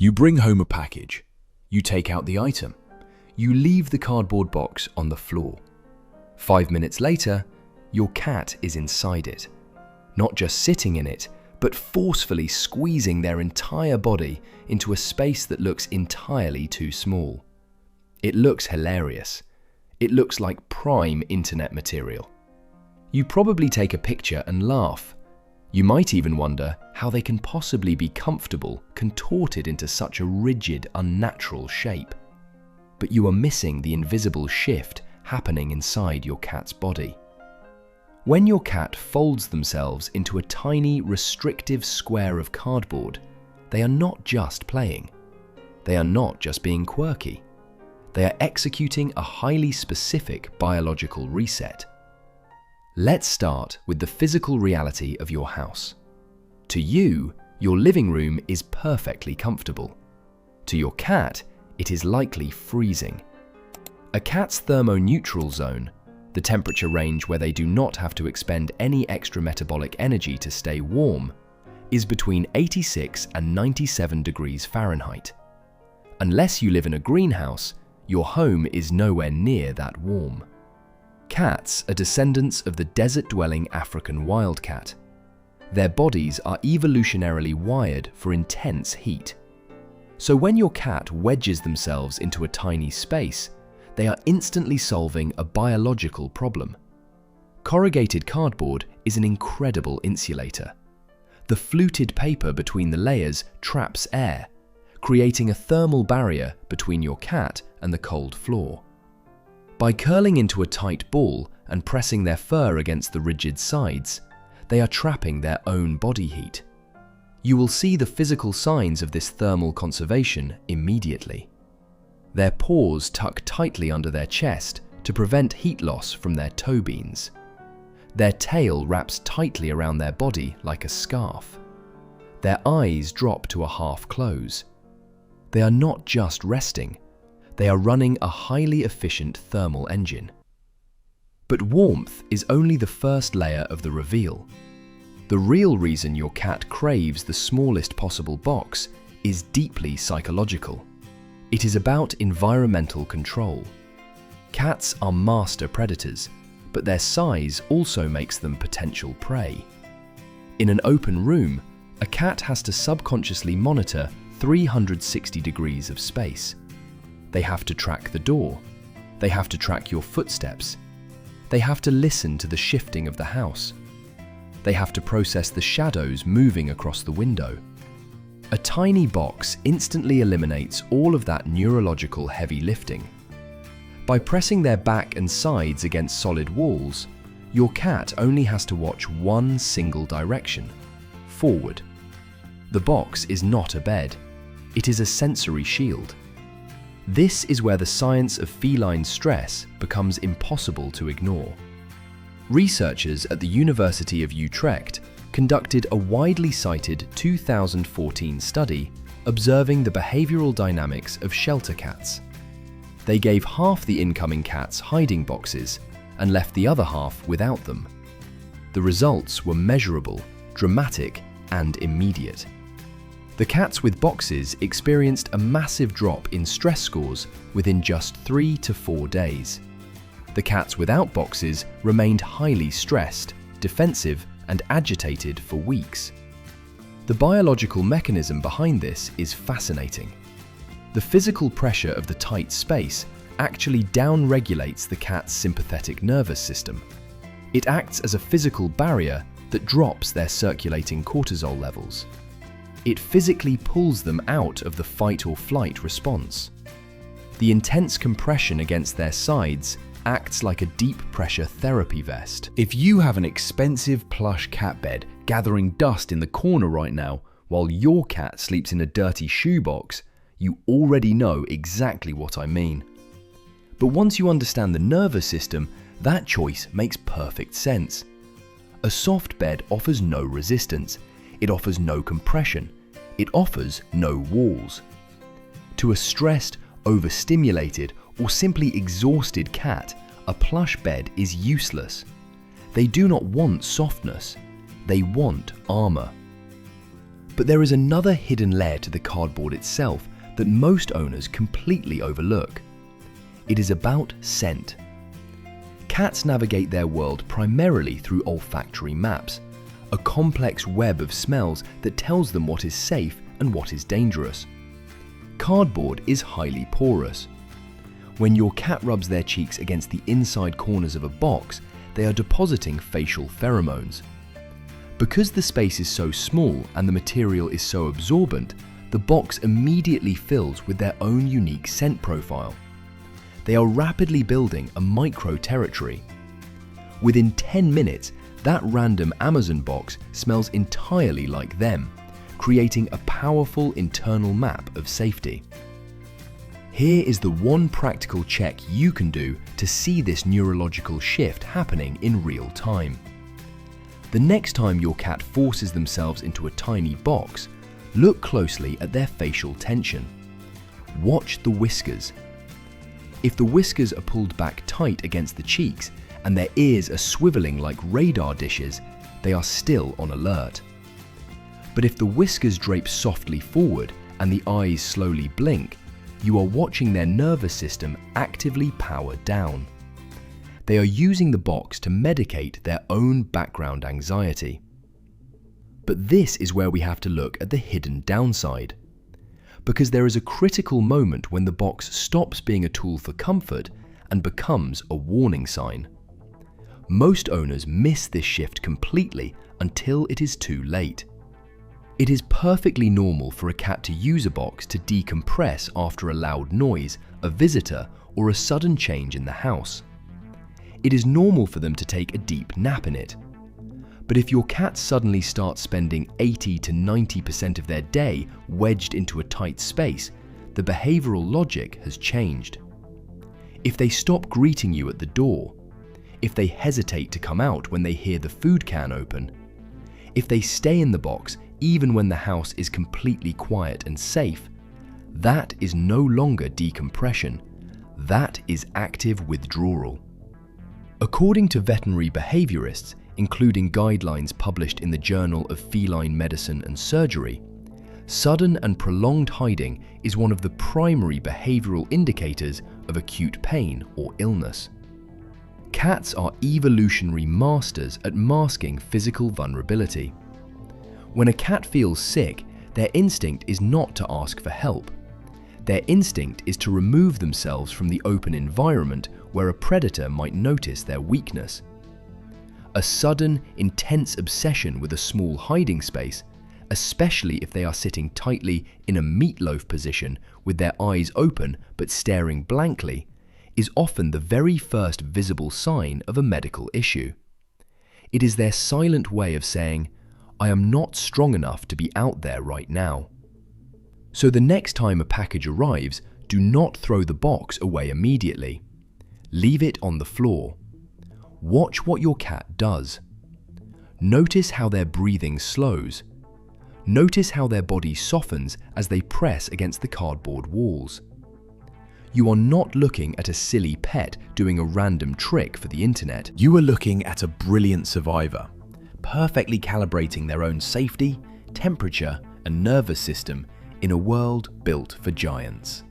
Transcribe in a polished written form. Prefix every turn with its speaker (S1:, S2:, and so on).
S1: You bring home a package. You take out the item. You leave the cardboard box on the floor. 5 minutes later, your cat is inside it. Not just sitting in it, but forcefully squeezing their entire body into a space that looks entirely too small. It looks hilarious. It looks like prime internet material. You probably take a picture and laugh. You might even wonder how they can possibly be comfortable, contorted into such a rigid, unnatural shape. But you are missing the invisible shift happening inside your cat's body. When your cat folds themselves into a tiny, restrictive square of cardboard, they are not just playing. They are not just being quirky. They are executing a highly specific biological reset. Let's start with the physical reality of your house. To you, your living room is perfectly comfortable. To your cat, it is likely freezing. A cat's thermoneutral zone, the temperature range where they do not have to expend any extra metabolic energy to stay warm, is between 86 and 97 degrees Fahrenheit. Unless you live in a greenhouse, your home is nowhere near that warm. Cats are descendants of the desert-dwelling African wildcat. Their bodies are evolutionarily wired for intense heat. So when your cat wedges themselves into a tiny space, they are instantly solving a biological problem. Corrugated cardboard is an incredible insulator. The fluted paper between the layers traps air, creating a thermal barrier between your cat and the cold floor. By curling into a tight ball and pressing their fur against the rigid sides, they are trapping their own body heat. You will see the physical signs of this thermal conservation immediately. Their paws tuck tightly under their chest to prevent heat loss from their toe beans. Their tail wraps tightly around their body like a scarf. Their eyes drop to a half close. They are not just resting, they are running a highly efficient thermal engine. But warmth is only the first layer of the reveal. The real reason your cat craves the smallest possible box is deeply psychological. It is about environmental control. Cats are master predators, but their size also makes them potential prey. In an open room, a cat has to subconsciously monitor 360 degrees of space. They have to track the door. They have to track your footsteps. They have to listen to the shifting of the house. They have to process the shadows moving across the window. A tiny box instantly eliminates all of that neurological heavy lifting. By pressing their back and sides against solid walls, your cat only has to watch one single direction, forward. The box is not a bed. It is a sensory shield. This is where the science of feline stress becomes impossible to ignore. Researchers at the University of Utrecht conducted a widely cited 2014 study observing the behavioral dynamics of shelter cats. They gave half the incoming cats hiding boxes and left the other half without them. The results were measurable, dramatic, and immediate. The cats with boxes experienced a massive drop in stress scores within just 3 to 4 days. The cats without boxes remained highly stressed, defensive, and agitated for weeks. The biological mechanism behind this is fascinating. The physical pressure of the tight space actually downregulates the cat's sympathetic nervous system. It acts as a physical barrier that drops their circulating cortisol levels. It physically pulls them out of the fight or flight response. The intense compression against their sides acts like a deep pressure therapy vest. If you have an expensive plush cat bed gathering dust in the corner right now while your cat sleeps in a dirty shoebox, you already know exactly what I mean. But once you understand the nervous system, that choice makes perfect sense. A soft bed offers no resistance. It offers no compression. It offers no walls. To a stressed, overstimulated, or simply exhausted cat, a plush bed is useless. They do not want softness. They want armor. But there is another hidden layer to the cardboard itself that most owners completely overlook. It is about scent. Cats navigate their world primarily through olfactory maps, a complex web of smells that tells them what is safe and what is dangerous. Cardboard is highly porous. When your cat rubs their cheeks against the inside corners of a box, they are depositing facial pheromones. Because the space is so small and the material is so absorbent, the box immediately fills with their own unique scent profile. They are rapidly building a micro-territory. Within 10 minutes, that random Amazon box smells entirely like them, creating a powerful internal map of safety. Here is the one practical check you can do to see this neurological shift happening in real time. The next time your cat forces themselves into a tiny box, look closely at their facial tension. Watch the whiskers. If the whiskers are pulled back tight against the cheeks and their ears are swiveling like radar dishes, they are still on alert. But if the whiskers drape softly forward and the eyes slowly blink, you are watching their nervous system actively power down. They are using the box to medicate their own background anxiety. But this is where we have to look at the hidden downside. Because there is a critical moment when the box stops being a tool for comfort and becomes a warning sign. Most owners miss this shift completely until it is too late. It is perfectly normal for a cat to use a box to decompress after a loud noise, a visitor, or a sudden change in the house. It is normal for them to take a deep nap in it. But if your cat suddenly starts spending 80 to 90% of their day wedged into a tight space, the behavioral logic has changed. If they stop greeting you at the door, if they hesitate to come out when they hear the food can open, if they stay in the box even when the house is completely quiet and safe, that is no longer decompression. That is active withdrawal. According to veterinary behaviorists, including guidelines published in the Journal of Feline Medicine and Surgery, sudden and prolonged hiding is one of the primary behavioral indicators of acute pain or illness. Cats are evolutionary masters at masking physical vulnerability. When a cat feels sick, their instinct is not to ask for help. Their instinct is to remove themselves from the open environment where a predator might notice their weakness. A sudden, intense obsession with a small hiding space, especially if they are sitting tightly in a meatloaf position with their eyes open but staring blankly, is often the very first visible sign of a medical issue. It is their silent way of saying, "I am not strong enough to be out there right now." So the next time a package arrives, do not throw the box away immediately. Leave it on the floor. Watch what your cat does. Notice how their breathing slows. Notice how their body softens as they press against the cardboard walls. You are not looking at a silly pet doing a random trick for the internet. You are looking at a brilliant survivor, perfectly calibrating their own safety, temperature, and nervous system in a world built for giants.